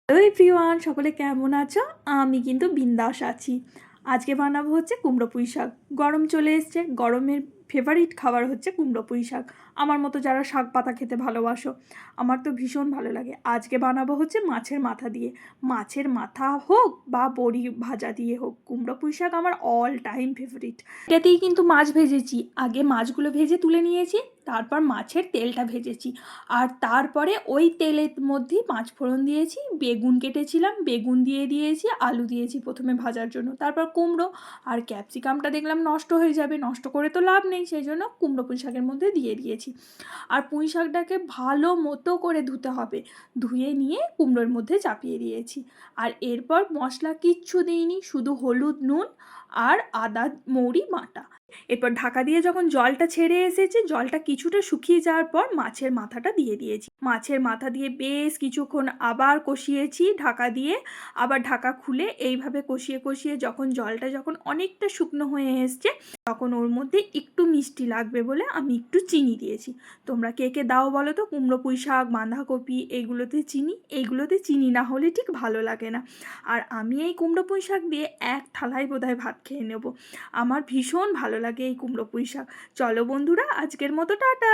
Hello everyone, সকলে কেমন আছো? আমি কিন্তু বিন্দাস আছি। আজকে বানাবো হচ্ছে কুমড়ো পুঁই শাক। গরম চলে এসছে, গরমের ফেভারিট খাবার হচ্ছে কুমড়ো পুঁই শাক। আমার মতো যারা শাক পাতা খেতে ভালোবাসো, আমার তো ভীষণ ভালো লাগে। আজকে বানাবো হচ্ছে মাছের মাথা দিয়ে। মাছের মাথা হোক বা বড়ি ভাজা দিয়ে হোক, কুমড়ো পুঁই শাক আমার অল টাইম ফেভারিট। এটাতেই কিন্তু মাছ ভেজেছি, আগে মাছগুলো ভেজে তুলে নিয়েছি, তারপর মাছের তেলটা ভেজেছি, আর তারপরে ওই তেলের মধ্যেই পাঁচ ফোড়ন দিয়েছি, বেগুন কেটেছিলাম, বেগুন দিয়ে দিয়েছি, আলু দিয়েছি প্রথমে ভাজার জন্য, তারপর কুমড়ো আর ক্যাপসিকামটা দেখলাম নষ্ট হয়ে যাবে, নষ্ট করে তো লাভ নেই, সেই জন্য কুমড়ো পুঁই শাকের মধ্যে দিয়ে দিয়েছি। আর পুঁই শাকটাকে ভালো মতো করে ধুতে হবে, ধুয়ে নিয়ে কুমড়োর মধ্যে চাপিয়ে দিয়েছি। আর এরপর মশলা কিচ্ছু দিইনি, শুধু হলুদ, নুন আর আদা মৌরি বাটা। এরপর ঢাকা দিয়ে যখন জলটা ছেড়ে এসেছে, জলটা কিছুটা শুকিয়ে যাওয়ার পর মাছের মাথাটা দিয়ে দিয়েছি। মাছের মাথা দিয়ে বেশ কিছুক্ষণ আবার কষিয়েছি ঢাকা দিয়ে, আবার ঢাকা খুলে এইভাবে কষিয়ে কষিয়ে যখন অনেকটা শুকনো হয়ে এসছে, তখন ওর মধ্যে একটু মিষ্টি লাগবে বলে আমি একটু চিনি দিয়েছি। তোমরা কে কে দাও বলো তো? কুমড়ো পুঁই শাক, বাঁধাকপি এইগুলোতে চিনি না হলে ঠিক ভালো লাগে না। আর আমি এই কুমড়ো পুঁই শাক দিয়ে এক থালায় বোধহয় ভাত খেয়ে নেব। আমার ভীষণ ভালো লাগে এই কুমড়ো পুঁই শাক। চলো বন্ধুরা, আজকের মতো টাটা।